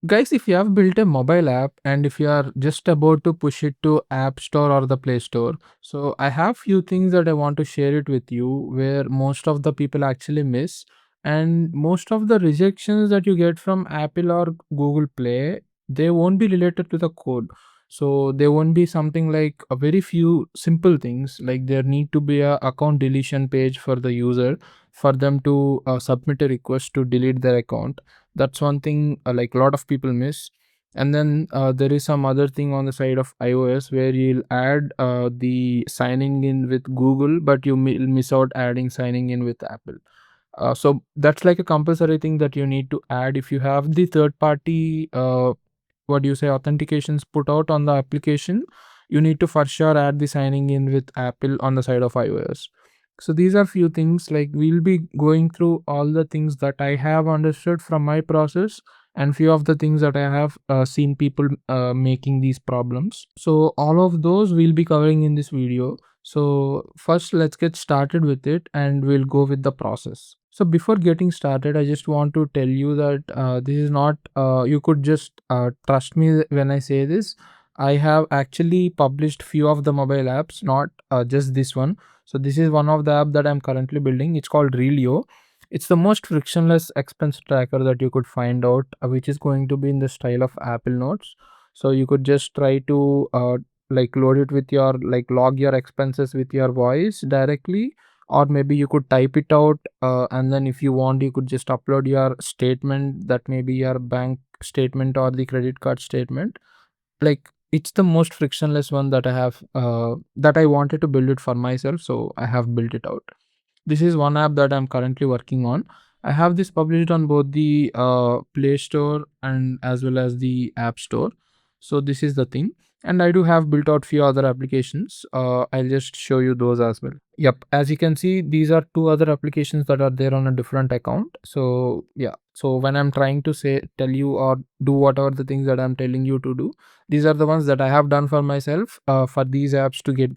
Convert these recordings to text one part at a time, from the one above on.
Guys, if you have built a mobile app and if you are just about to push it to App Store or the Play Store, so I have few things that I want to share it with you where most of the people actually miss, and most of the rejections that you get from Apple or Google Play, they won't be related to the code. So there won't be something like a very few simple things like there need to be a account deletion page for the user for them to submit a request to delete their account. That's one thing like a lot of people miss. And then there is some other thing on the side of iOS where you'll add the signing in with Google, but you miss out adding signing in with Apple. So that's like a compulsory thing that you need to add if you have the third party what do you say authentications put out on the application. You need to for sure add the signing in with Apple on the side of iOS. So these are few things like we'll be going through all the things that I have understood from my process and few of the things that I have seen people making these problems. So all of those we'll be covering in this video. So first let's get started with it and we'll go with the process. So before getting started, I just want to tell you that this is not you could just trust me when I say this. I have actually published few of the mobile apps, not just this one. So this is one of the app that I'm currently building. It's called Relio. It's the most frictionless expense tracker that you could find out, which is going to be in the style of Apple Notes. So you could just try to like load it with your like log your expenses with your voice directly, or maybe you could type it out and then if you want you could just upload your statement, that may be your bank statement or the credit card statement. Like it's the most frictionless one that I have that I wanted to build it for myself, so I have built it out. This is one app that I'm currently working on. I have this published on both the Play Store and as well as the App Store. So this is the thing. And I do have built out few other applications. I'll just show you those as well. Yep, as you can see, these are two other applications that are there on a different account. So yeah, so when I'm trying to say tell you or do whatever the things that I'm telling you to do, these are the ones that I have done for myself for these apps to get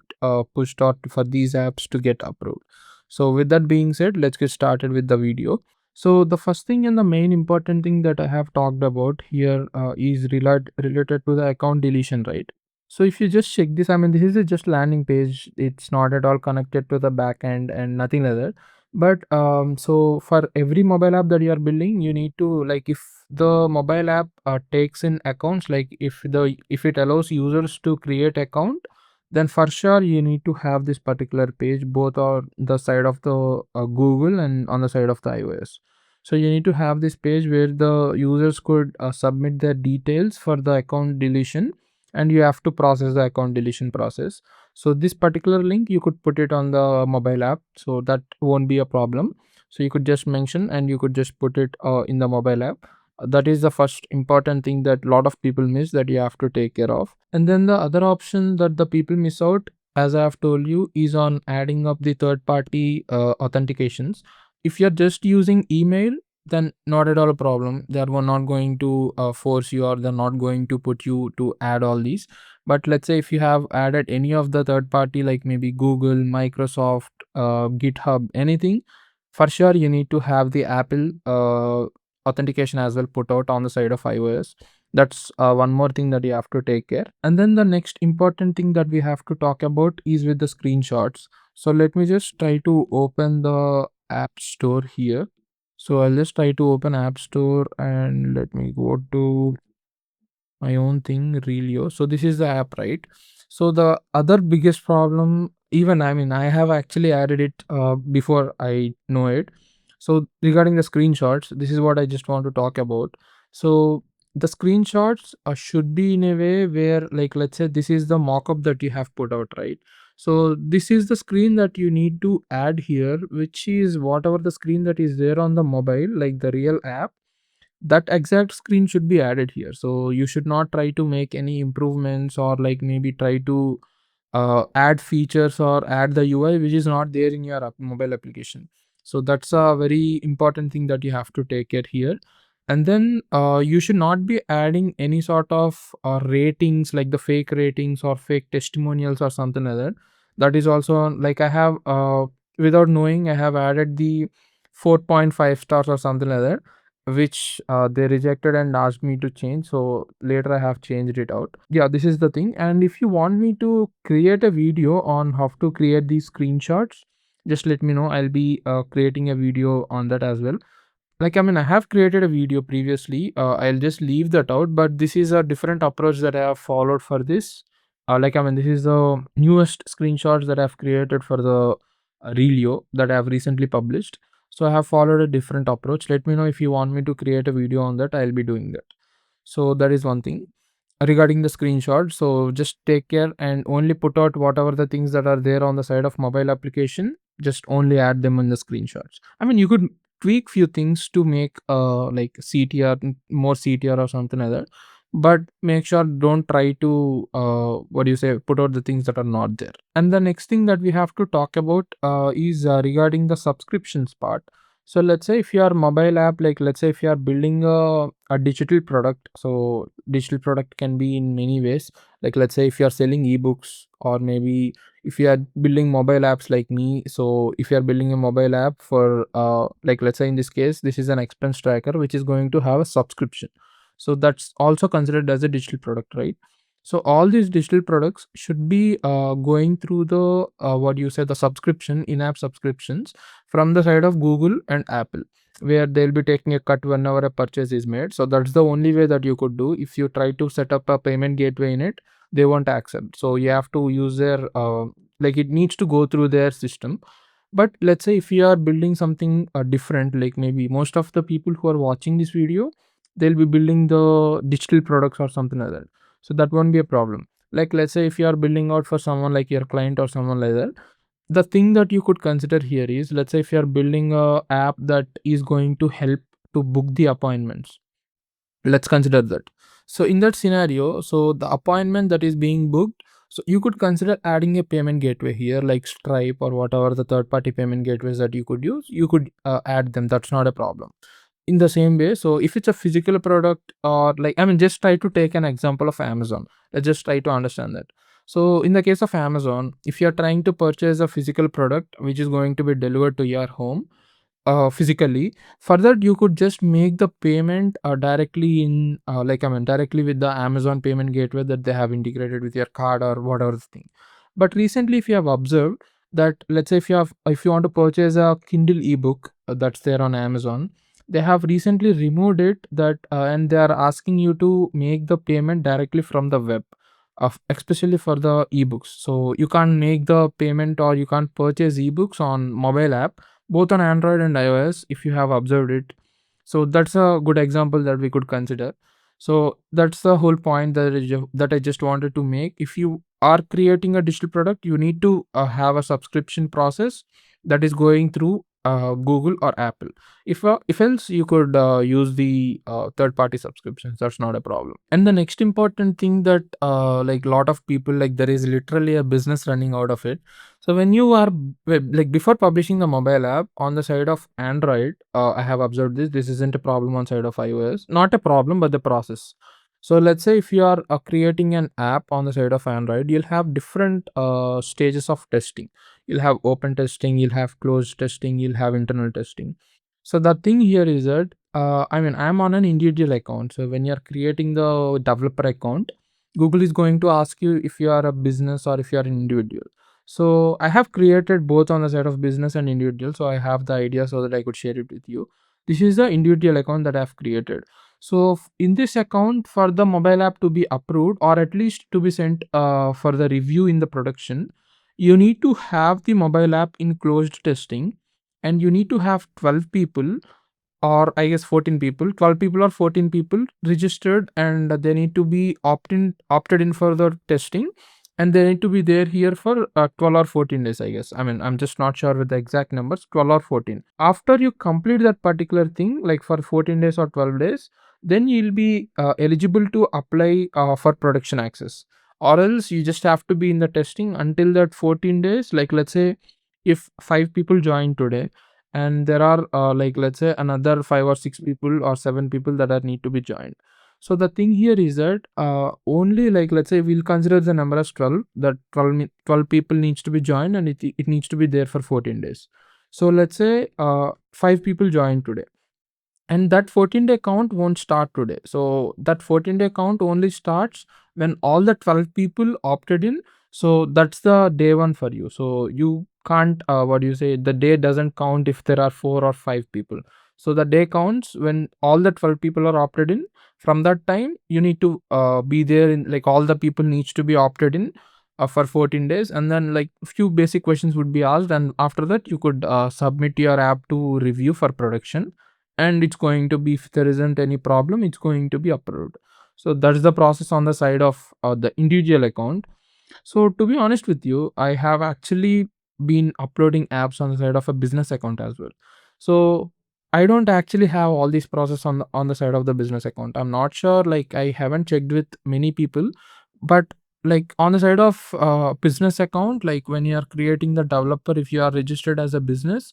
pushed or for these apps to get approved. So with that being said, let's get started with the video. So the first thing and the main important thing that I have talked about here is related to the account deletion, right? So if you just check this, I mean, this is a just landing page. It's not at all connected to the backend and nothing like that. But so for every mobile app that you are building, you need to like if the mobile app takes in accounts, like if it allows users to create account, then for sure you need to have this particular page both on the side of the Google and on the side of the iOS. So you need to have this page where the users could submit their details for the account deletion, and you have to process the account deletion process. So this particular link you could put it on the mobile app, so that won't be a problem. So you could just mention and you could just put it in the mobile app. That is the first important thing that a lot of people miss, that you have to take care of. And then the other option that the people miss out, as I have told you, is on adding up the third party authentications. If you're just using email, then not at all a problem. They are not going to force you, or they're not going to put you to add all these. But let's say if you have added any of the third party, like maybe Google, Microsoft, GitHub, anything, for sure you need to have the Apple authentication as well put out on the side of iOS. That's one more thing that you have to take care. And then the next important thing that we have to talk about is with the screenshots. So let me just try to open the App Store here. So I'll just try to open App Store and let me go to my own thing, Relio. So this is the app, right? So the other biggest problem, even I mean, I have actually added it before I know it. So regarding the screenshots, this is what I just want to talk about. So the screenshots should be in a way where, like, let's say this is the mockup that you have put out, right? So this is the screen that you need to add here, which is whatever the screen that is there on the mobile, like the real app, that exact screen should be added here. So you should not try to make any improvements or like maybe try to add features or add the UI which is not there in your mobile application. So that's a very important thing that you have to take care here. And then you should not be adding any sort of ratings, like the fake ratings or fake testimonials or something like that. That is also like I have without knowing I have added the 4.5 stars or something like that. which they rejected and asked me to change. So later I have changed it out. Yeah, this is the thing. And if you want me to create a video on how to create these screenshots, just let me know. I'll be creating a video on that as well. Like, I mean, I have created a video previously. I'll just leave that out, but this is a different approach that I have followed for this. Like, I mean, this is the newest screenshots that I've created for the Relio that I have recently published. So I have followed a different approach. Let me know if you want me to create a video on that. I'll be doing that. So that is one thing regarding the screenshot. So just take care and only put out whatever the things that are there on the side of mobile application. Just only add them in the screenshots. I mean, you could tweak few things to make like CTR more CTR or something like that, but make sure don't try to what do you say, put out the things that are not there. And the next thing that we have to talk about is regarding the subscriptions part. So let's say if your mobile app, like let's say if you are building a digital product, so digital product can be in many ways. Like let's say if you are selling ebooks, or maybe if you are building mobile apps like me. So if you are building a mobile app for like let's say in this case, this is an expense tracker which is going to have a subscription. So that's also considered as a digital product, right? So all these digital products should be going through the what you say, the subscription, in-app subscriptions from the side of Google and Apple, where they'll be taking a cut whenever a purchase is made. So that's the only way that you could do. If you try to set up a payment gateway in it, they won't accept. So you have to use their like it needs to go through their system. But let's say if you are building something different, like maybe most of the people who are watching this video, they'll be building the digital products or something like that. So that won't be a problem. Like let's say if you are building out for someone like your client or someone like that, the thing that you could consider here is, let's say if you are building a app that is going to help to book the appointments, let's consider that. So in that scenario, so the appointment that is being booked, so you could consider adding a payment gateway here, like Stripe or whatever the third party payment gateways that you could use. You could add them. That's not a problem. In the same way, so if it's a physical product, or like, I mean, just try to take an example of Amazon. Let's just try to understand that. So in the case of Amazon, if you're trying to purchase a physical product which is going to be delivered to your home physically, for that you could just make the payment directly in like, I mean, directly with the Amazon payment gateway that they have integrated with your card or whatever the thing. But recently, if you have observed that, let's say if you want to purchase a Kindle ebook that's there on Amazon, they have recently removed it, that and they are asking you to make the payment directly from the web, of especially for the ebooks. So you can't make the payment, or you can't purchase ebooks on mobile app, both on Android and iOS, if you have observed it. So that's a good example that we could consider. So that's the whole point that I just wanted to make. If you are creating a digital product, you need to have a subscription process that is going through Google or Apple. If else, you could use the third party subscriptions. That's not a problem. And the next important thing that like lot of people, like there is literally a business running out of it. So when you are like before publishing the mobile app on the side of Android, I have observed this isn't a problem on side of iOS. Not a problem, but the process. So let's say if you are creating an app on the side of Android, you'll have different stages of testing. You'll have open testing, you'll have closed testing, you'll have internal testing. So the thing here is that I mean, I'm on an individual account. So when you're creating the developer account, Google is going to ask you if you are a business or if you are an individual. So I have created both on the side of business and individual. So I have the idea so that I could share it with you. This is the individual account that I've created. So in this account, for the mobile app to be approved, or at least to be sent for the review in the production, you need to have the mobile app in closed testing, and you need to have 12 people, or I guess 14 people, 12 people or 14 people registered, and they need to be opted in for the testing, and they need to be there here for 12 or 14 days, I guess. I mean, I'm just not sure with the exact numbers, 12 or 14. After you complete that particular thing, like for 14 days or 12 days, then you'll be eligible to apply for production access. Or else you just have to be in the testing until that 14 days. Like let's say if 5 people join today, and there are like let's say another 5 or 6 people or 7 people that are need to be joined. So the thing here is that only, like let's say we'll consider the number as 12, that 12 people needs to be joined, and it needs to be there for 14 days. So let's say 5 people joined today. and that 14-day count won't start today. So that 14-day count only starts when all the 12 people opted in. So that's the day one for you. So you can't, what do you say, the day doesn't count if there are 4 or 5 people. So the day counts when all the 12 people are opted in. From that time you need to be there in, like, all the people needs to be opted in for 14 days, and then like few basic questions would be asked, and after that you could submit your app to review for production, and it's going to be, if there isn't any problem, it's going to be approved. So that's the process on the side of the individual account. So to be honest with you, I have actually been uploading apps on the side of a business account as well. So I don't actually have all these process on the side of the business account. I'm not sure, like I haven't checked with many people, but like on the side of business account, like when you are creating the developer, if you are registered as a business,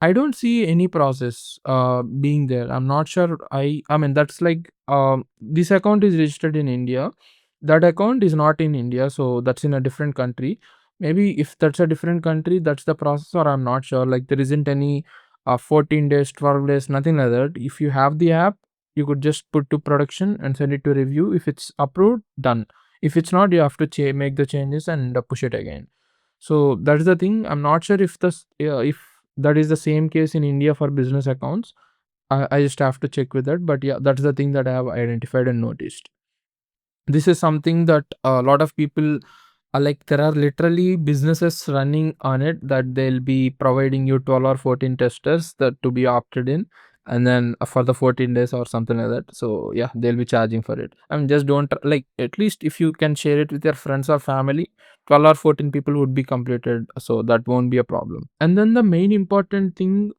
I don't see any process being there. I'm not sure. I mean, that's like this account is registered in India. That account is not in India, so that's in a different country. Maybe if that's a different country, that's the process, or I'm not sure. Like there isn't any 14 days, 12 days, nothing like that. If you have the app, you could just put to production and send it to review. If it's approved, done. If it's not, you have to make the changes and push it again. So that's the thing. I'm not sure if if that is the same case in India for business accounts. I just have to check with that. But yeah, that's the thing that I have identified and noticed. This is something that a lot of people are like, there are literally businesses running on it that they'll be providing you 12 or 14 testers that to be opted in, and then for the 14 days or something like that. So yeah, they'll be charging for it. I mean, just don't, like, at least if you can share it with your friends or family, 12 or 14 people would be completed, so that won't be a problem. And then the main important thing,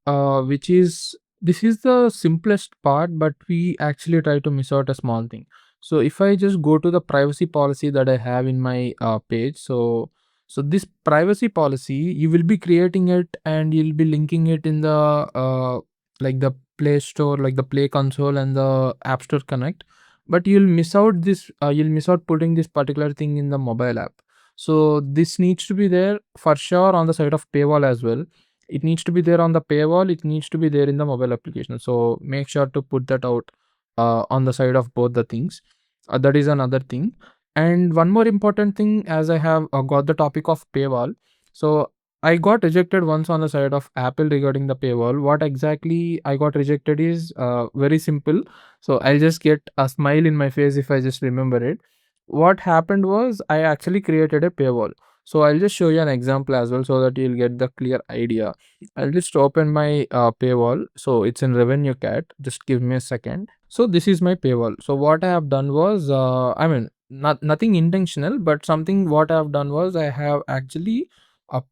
which is, this is the simplest part, but we actually try to miss out a small thing. So if I just go to the privacy policy that I have in my page, so this privacy policy, you will be creating it and you'll be linking it in the like the Play Store, like the Play Console and the App Store Connect. But you'll miss out this. You'll miss out putting this particular thing in the mobile app. So this needs to be there for sure on the side of paywall as well. It needs to be there on the paywall. It needs to be there in the mobile application. So make sure to put that out on the side of both the things. That is another thing. And one more important thing, as I have got the topic of paywall. So I got rejected once on the side of Apple regarding the paywall. What exactly I got rejected is very simple. So I'll just get a smile in my face if I just remember it. What happened was I actually created a paywall. So I'll just show you an example as well so that you'll get the clear idea. I'll just open my paywall. So it's in Revenue Cat. Just give me a second. So this is my paywall. So what I have done was, I mean, nothing intentional, but something what I have done was I have actually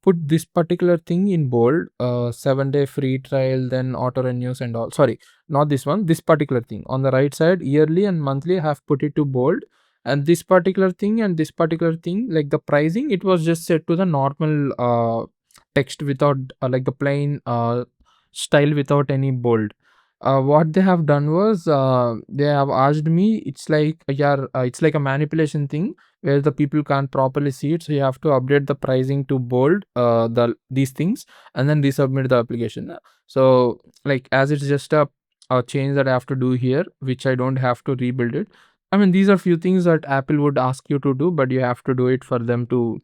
put this particular thing in bold, 7-day free trial, then auto renews and all. Sorry, not this one. This particular thing on the right side, yearly and monthly, I have put it to bold. And this particular thing and this particular thing, like the pricing, it was just set to the normal text without like the plain style without any bold. What they have done was they have asked me, it's like yeah, it's like a manipulation thing where the people can't properly see it, so you have to update the pricing to bold these things and then resubmit the application. So like, as it's just a change that I have to do here, which I don't have to rebuild it. I mean, these are few things that Apple would ask you to do, but you have to do it for them to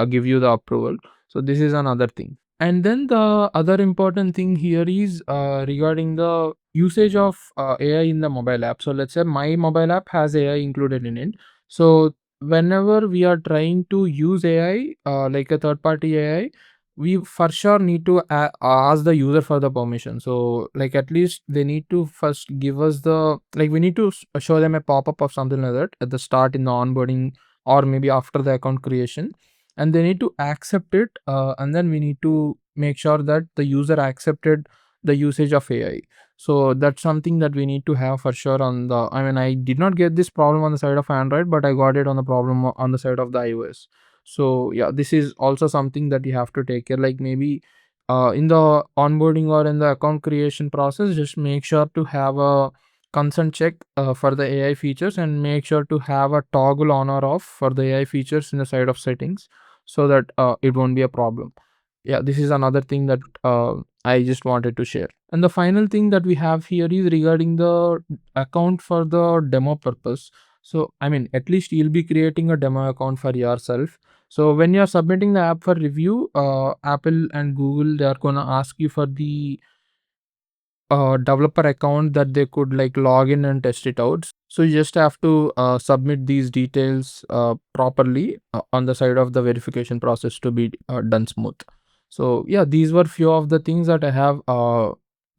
give you the approval. So this is another thing. And then the other important thing here is regarding the usage of AI in the mobile app. So let's say my mobile app has AI included in it. So whenever we are trying to use AI, like a third party AI, we for sure need to ask the user for the permission. So like, at least they need to first give us the, like, we need to show them a pop-up or something like that at the start in the onboarding, or maybe after the account creation, and they need to accept it, and then we need to make sure that the user accepted the usage of AI. So that's something that we need to have for sure on the, I mean, I did not get this problem on the side of Android, but I got it on the problem on the side of the iOS. So yeah, this is also something that you have to take care, like maybe in the onboarding or in the account creation process, just make sure to have a consent check for the AI features, and make sure to have a toggle on or off for the AI features in the side of settings, so that it won't be a problem. Yeah, this is another thing that I just wanted to share. And the final thing that we have here is regarding the account for the demo purpose. So, I mean, at least you'll be creating a demo account for yourself. So, when you're submitting the app for review, Apple and Google, they are gonna ask you for the developer account that they could like log in and test it out. So you just have to submit these details properly on the side of the verification process to be done smooth. So yeah, these were few of the things that I have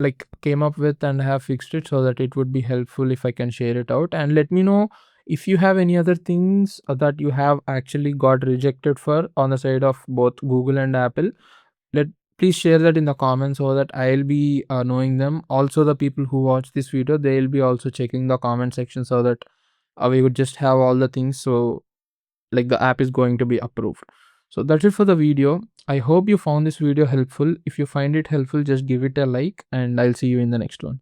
like came up with and have fixed it so that it would be helpful if I can share it out. And let me know if you have any other things that you have actually got rejected for on the side of both Google and Apple. Let Please share that in the comments so that I'll be knowing them. Also, the people who watch this video, they'll be also checking the comment section so that we would just have all the things. So like the app is going to be approved. So that's it for the video. I hope you found this video helpful. If you find it helpful, just give it a like and I'll see you in the next one.